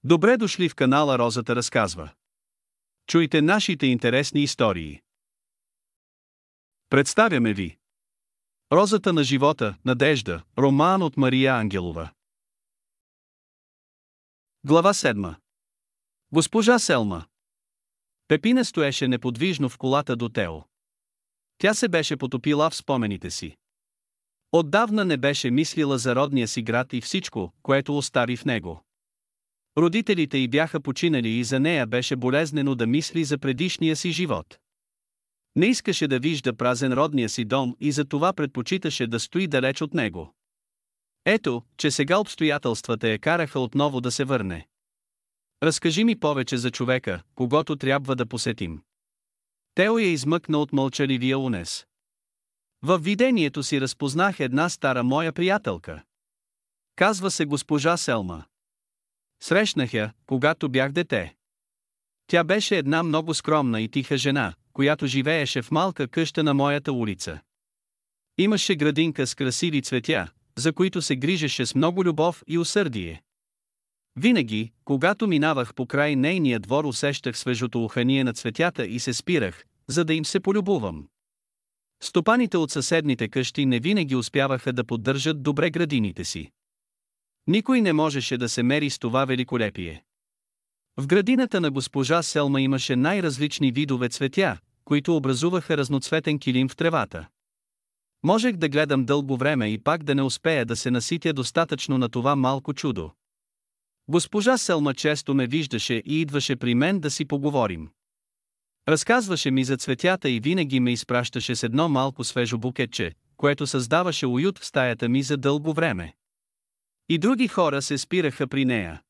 Добре дошли в канала Розата разказва. Чуйте нашите интересни истории. Представяме ви Розата на живота, надежда, роман от Мария Ангелова. Глава 7. Госпожа Селма. Пепина стоеше неподвижно в колата до Тео. Тя се беше потопила в спомените си. Отдавна не беше мислила за родния си град и всичко, което остави в него. Родителите й бяха починали и за нея беше болезнено да мисли за предишния си живот. Не искаше да вижда празен родния си дом и затова предпочиташе да стои далеч от него. Ето, че сега обстоятелствата я караха отново да се върне. Разкажи ми повече за човека, когото трябва да посетим. Тео я измъкна от мълчаливия унес. Във видението си разпознах една стара моя приятелка. Казва се госпожа Селма. Срещнах я, когато бях дете. Тя беше една много скромна и тиха жена, която живееше в малка къща на моята улица. Имаше градинка с красиви цветя, за които се грижеше с много любов и усърдие. Винаги, когато минавах покрай нейния двор, усещах свежото ухание на цветята и се спирах, за да им се полюбувам. Стопаните от съседните къщи не винаги успяваха да поддържат добре градините си. Никой не можеше да се мери с това великолепие. В градината на госпожа Селма имаше най-различни видове цветя, които образуваха разноцветен килим в тревата. Можех да гледам дълго време и пак да не успея да се наситя достатъчно на това малко чудо. Госпожа Селма често ме виждаше и идваше при мен да си поговорим. Разказваше ми за цветята и винаги ме изпращаше с едно малко свежо букетче, което създаваше уют в стаята ми за дълго време. И други хора се спираха при нея.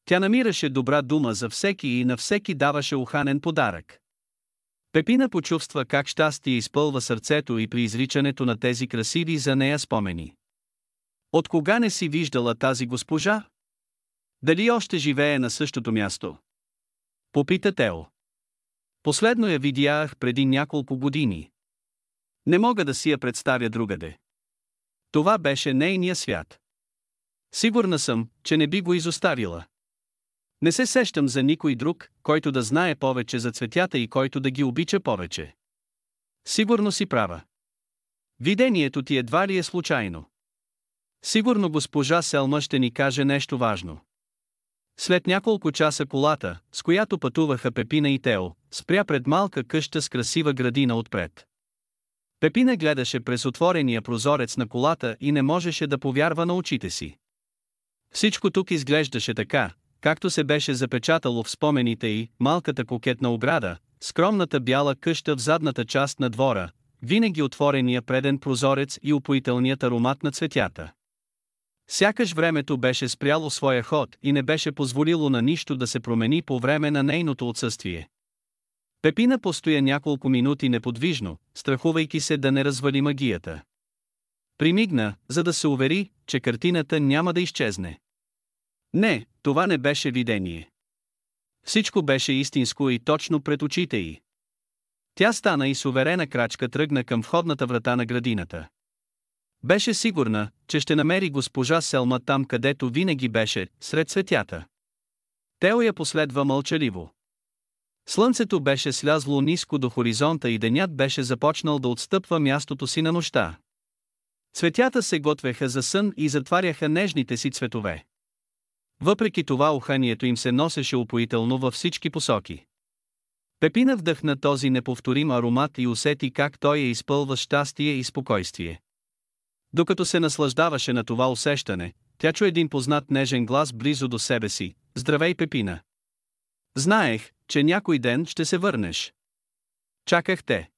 Тя намираше добра дума за всеки и на всеки даваше уханен подарък. Пепина почувства как щастие изпълва сърцето и при изричането на тези красиви за нея спомени. От кога не си виждала тази госпожа? Дали още живее на същото място? Попита Тео. Последно я видях преди няколко години. Не мога да си я представя другаде. Това беше нейния свят. Сигурна съм, че не би го изоставила. Не се сещам за никой друг, който да знае повече за цветята и който да ги обича повече. Сигурно си права. Видението ти едва ли е случайно. Сигурно госпожа Селма ще ни каже нещо важно. След няколко часа колата, с която пътуваха Пепина и Тео, спря пред малка къща с красива градина отпред. Пепина гледаше през отворения прозорец на колата и не можеше да повярва на очите си. Всичко тук изглеждаше така, както се беше запечатало в спомените й, малката кокетна ограда, скромната бяла къща в задната част на двора, винаги отворения преден прозорец и упоителният аромат на цветята. Сякаш времето беше спряло своя ход и не беше позволило на нищо да се промени по време на нейното отсъствие. Пепина постоя няколко минути неподвижно, страхувайки се да не развали магията. Примигна, за да се увери, че картината няма да изчезне. Не, това не беше видение. Всичко беше истинско и точно пред очите й. Тя стана и с уверена крачка тръгна към входната врата на градината. Беше сигурна, че ще намери госпожа Селма там, където винаги беше, сред цветята. Тео я последва мълчаливо. Слънцето беше слязло ниско до хоризонта и денят беше започнал да отстъпва мястото си на нощта. Цветята се готвеха за сън и затваряха нежните си цветове. Въпреки това уханието им се носеше упоително във всички посоки. Пепина вдъхна този неповторим аромат и усети как той я изпълва щастие и спокойствие. Докато се наслаждаваше на това усещане, тя чу един познат нежен глас близо до себе си: "Здравей, Пепина! Знаех, че някой ден ще се върнеш. Чаках те."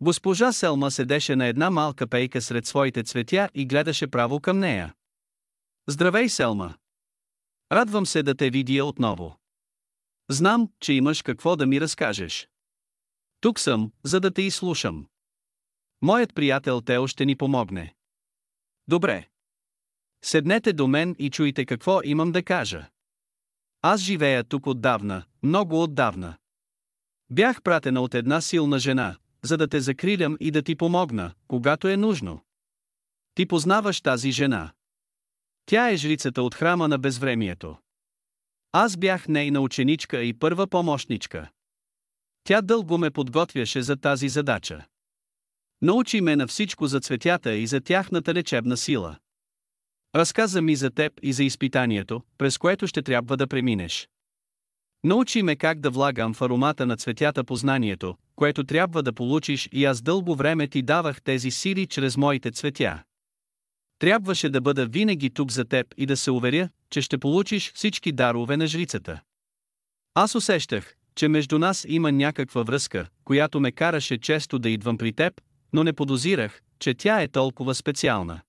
Госпожа Селма седеше на една малка пейка сред своите цветя и гледаше право към нея. "Здравей, Селма! Радвам се да те видя отново. Знам, че имаш какво да ми разкажеш. Тук съм, за да те изслушам. Моят приятел Тео ще ни помогне." "Добре. Седнете до мен и чуйте какво имам да кажа. Аз живея тук отдавна, много отдавна. Бях пратена от една силна жена, за да те закрилям и да ти помогна, когато е нужно. Ти познаваш тази жена. Тя е жрицата от храма на безвремието. Аз бях нейна ученичка и първа помощничка. Тя дълго ме подготвяше за тази задача. Научи ме на всичко за цветята и за тяхната лечебна сила. Разказа ми за теб и за изпитанието, през което ще трябва да преминеш. Научи ме как да влагам в аромата на цветята познанието, което трябва да получиш, и аз дълго време ти давах тези сили чрез моите цветя. Трябваше да бъда винаги тук за теб и да се уверя, че ще получиш всички дарове на жрицата. Аз усещах, че между нас има някаква връзка, която ме караше често да идвам при теб, но не подозирах, че тя е толкова специална.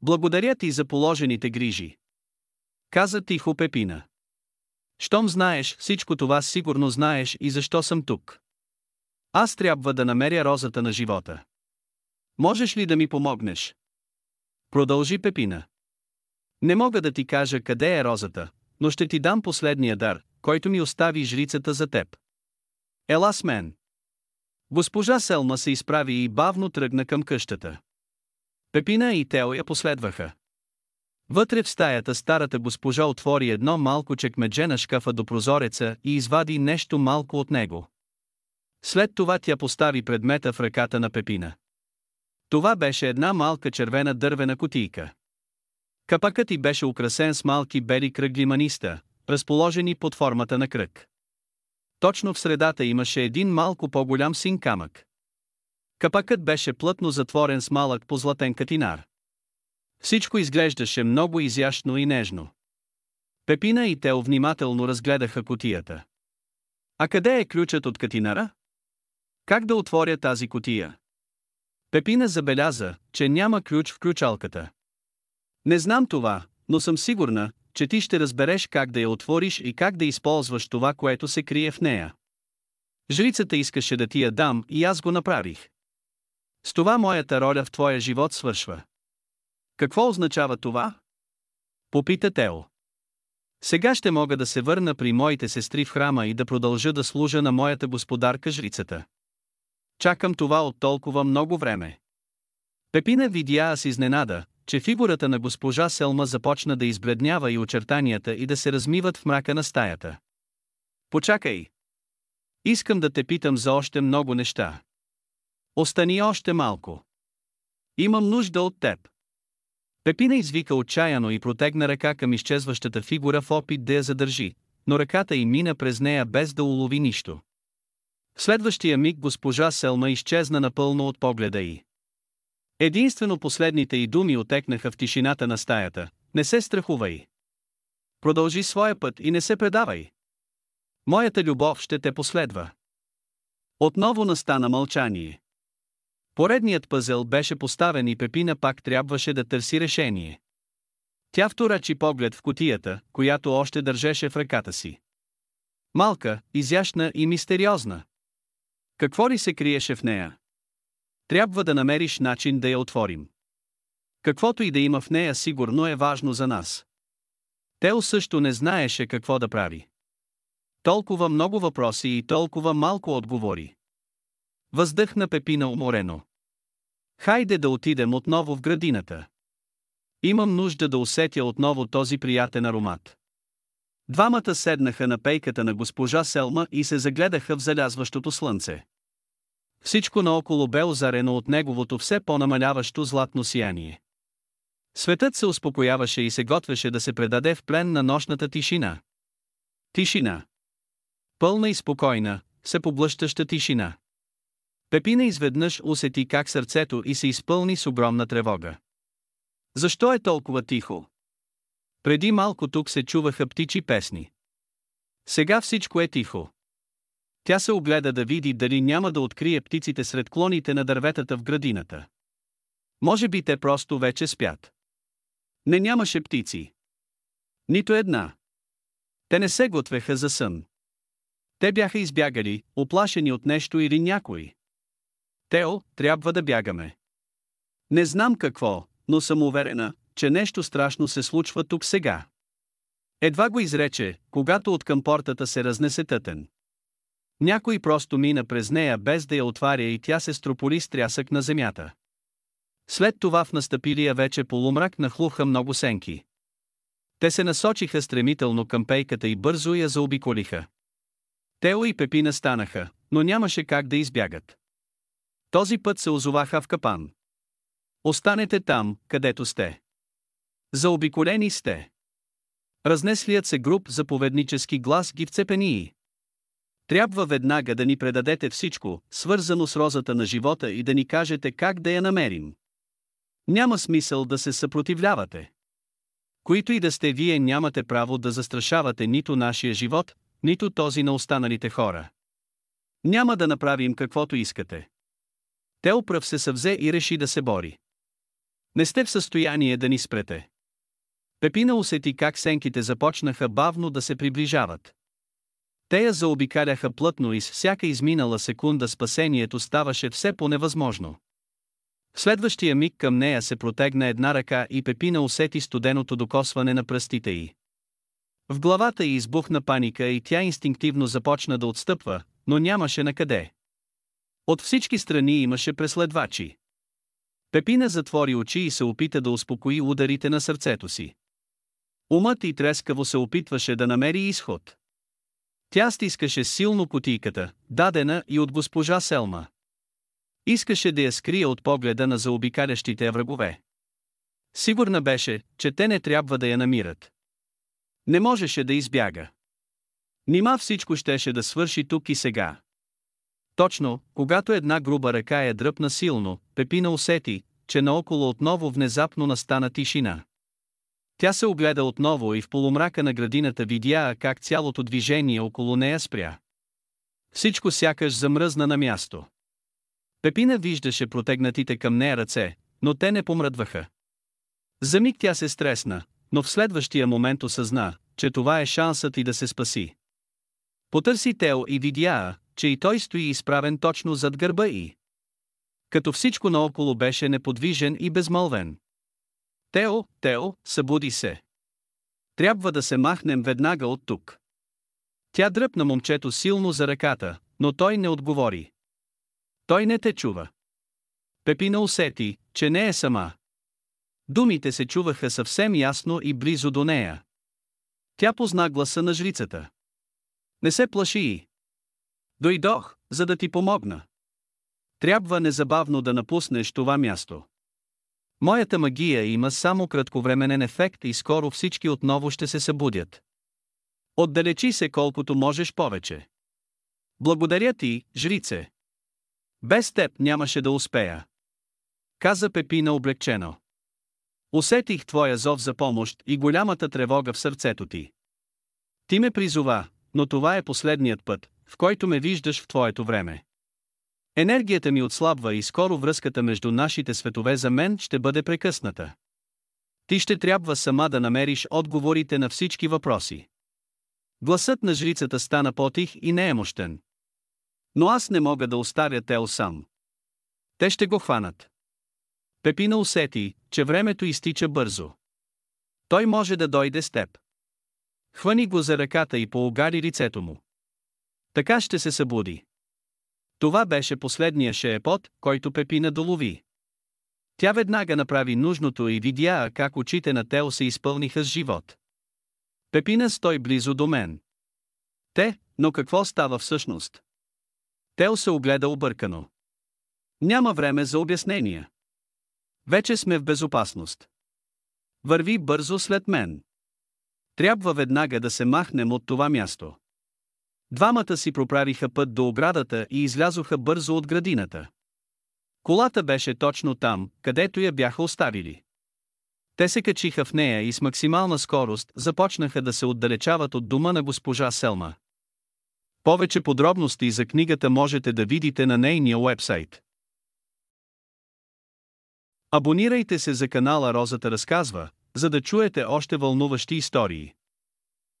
Благодаря ти за положените грижи. Каза тихо Пепина. Щом знаеш всичко това, сигурно знаеш и защо съм тук. Аз трябва да намеря розата на живота. Можеш ли да ми помогнеш? Продължи Пепина. Не мога да ти кажа къде е розата, но ще ти дам последния дар, който ми остави жрицата за теб. Ела с мен. Госпожа Селма се изправи и бавно тръгна към къщата. Пепина и Тео я последваха. Вътре в стаята старата госпожа отвори едно малко чекмедже на шкафа до прозореца и извади нещо малко от него. След това тя постави предмета в ръката на Пепина. Това беше една малка червена дървена кутийка. Капакът й беше украсен с малки бели кръгли маниста, разположени под формата на кръг. Точно в средата имаше един малко по-голям син камък. Капакът беше плътно затворен с малък позлатен катинар. Всичко изглеждаше много изящно и нежно. Пепина и Тео внимателно разгледаха кутията. А къде е ключът от катинара? Как да отворя тази кутия? Пепина забеляза, че няма ключ в ключалката. Не знам това, но съм сигурна, че ти ще разбереш как да я отвориш и как да използваш това, което се крие в нея. Жрицата искаше да ти я дам и аз го направих. С това моята роля в твоя живот свършва. Какво означава това? Попита Тео. Сега ще мога да се върна при моите сестри в храма и да продължа да служа на моята господарка жрицата. Чакам това от толкова много време. Пепина видя с изненада, че фигурата на госпожа Селма започна да избледнява и очертанията и да се размиват в мрака на стаята. Почакай. Искам да те питам за още много неща. Остани още малко. Имам нужда от теб. Пепина извика отчаяно и протегна ръка към изчезващата фигура в опит да я задържи, но ръката й мина през нея без да улови нищо. В следващия миг госпожа Селма изчезна напълно от погледа й. Единствено последните й думи отекнаха в тишината на стаята: не се страхувай. Продължи своя път и не се предавай. Моята любов ще те последва. Отново настана мълчание. Поредният пъзел беше поставен и Пепина пак трябваше да търси решение. Тя вторачи поглед в кутията, която още държеше в ръката си. Малка, изящна и мистериозна. Какво ли се криеше в нея? Трябва да намериш начин да я отворим. Каквото и да има в нея, сигурно е важно за нас. Тео също не знаеше какво да прави. Толкова много въпроси и толкова малко отговори. Въздъхна Пепина уморено. Хайде да отидем отново в градината. Имам нужда да усетя отново този приятен аромат. Двамата седнаха на пейката на госпожа Селма и се загледаха в залязващото слънце. Всичко наоколо бе озарено от неговото все по-намаляващо златно сияние. Светът се успокояваше и се готвеше да се предаде в плен на нощната тишина. Тишина. Пълна и спокойна, всепоблъщаща тишина. Пепина изведнъж усети как сърцето й се изпълни с огромна тревога. Защо е толкова тихо? Преди малко тук се чуваха птичи песни. Сега всичко е тихо. Тя се огледа да види дали няма да открие птиците сред клоните на дърветата в градината. Може би те просто вече спят. Не, нямаше птици. Нито една. Те не се готвеха за сън. Те бяха избягали, уплашени от нещо или някой. Тео, трябва да бягаме. Не знам какво, но съм уверена, че нещо страшно се случва тук сега. Едва го изрече, когато откъм портата се разнесе тътен. Някой просто мина през нея без да я отваря и тя се строполи с трясък на земята. След това в настъпилия вече полумрак нахлуха много сенки. Те се насочиха стремително към пейката и бързо я заобиколиха. Тео и Пепина станаха, но нямаше как да избягат. Този път се озоваха в капан. Останете там, където сте. Заобиколени сте. Разнеслият се груб заповеднически глас ги вцепени. Трябва веднага да ни предадете всичко, свързано с розата на живота, и да ни кажете как да я намерим. Няма смисъл да се съпротивлявате. Които и да сте вие, нямате право да застрашавате нито нашия живот, нито този на останалите хора. Няма да направим каквото искате. Тео пръв се съвзе и реши да се бори. Не сте в състояние да ни спрете. Пепина усети как сенките започнаха бавно да се приближават. Те я заобикаляха плътно и с всяка изминала секунда спасението ставаше все по-невъзможно. В следващия миг към нея се протегна една ръка и Пепина усети студеното докосване на пръстите й. В главата й избухна паника и тя инстинктивно започна да отстъпва, но нямаше накъде. От всички страни имаше преследвачи. Пепина затвори очи и се опита да успокои ударите на сърцето си. Умът й трескаво се опитваше да намери изход. Тя стискаше силно кутийката, дадена и от госпожа Селма. Искаше да я скрие от погледа на заобикалящите врагове. Сигурна беше, че те не трябва да я намират. Не можеше да избяга. Нима всичко щеше да свърши тук и сега. Точно, когато една груба ръка я дръпна силно, Пепина усети, че наоколо отново внезапно настана тишина. Тя се огледа отново и в полумрака на градината видя как цялото движение около нея спря. Всичко сякаш замръзна на място. Пепина виждаше протегнатите към нея ръце, но те не помръдваха. За миг тя се стресна, но в следващия момент осъзна, че това е шансът и да се спаси. Потърси Тео и видя, че и той стои изправен точно зад гърба й. Като всичко наоколо беше неподвижен и безмълвен. Тео, събуди се. Трябва да се махнем веднага от тук. Тя дръпна момчето силно за ръката, но той не отговори. Той не те чува. Пепина усети, че не е сама. Думите се чуваха съвсем ясно и близо до нея. Тя позна гласа на жрицата. Не се плаши. Дойдох, за да ти помогна. Трябва незабавно да напуснеш това място. Моята магия има само кратковременен ефект и скоро всички отново ще се събудят. Отдалечи се колкото можеш повече. Благодаря ти, жрице. Без теб нямаше да успея. Каза Пепина облегчено. Усетих твоя зов за помощ и голямата тревога в сърцето ти. Ти ме призова, но това е последният път, в който ме виждаш в твоето време. Енергията ми отслабва и скоро връзката между нашите светове за мен ще бъде прекъсната. Ти ще трябва сама да намериш отговорите на всички въпроси. Гласът на жрицата стана по-тих и неемощен. Но аз не мога да оставя Тео сам. Те ще го хванат. Пепина усети, че времето изтича бързо. Той може да дойде с теб. Хвани го за ръката и поогари лицето му. Така ще се събуди. Това беше последния шепот, който Пепина долови. Тя веднага направи нужното и видя как очите на Тео се изпълниха с живот. Пепина стой близо до мен. Но какво става всъщност? Тео се огледа объркано. Няма време за обяснения. Вече сме в безопасност. Върви бързо след мен. Трябва веднага да се махнем от това място. Двамата си проправиха път до оградата и излязоха бързо от градината. Колата беше точно там, където я бяха оставили. Те се качиха в нея и с максимална скорост започнаха да се отдалечават от дома на госпожа Селма. Повече подробности за книгата можете да видите на нейния уебсайт. Абонирайте се за канала Розата разказва, за да чуете още вълнуващи истории.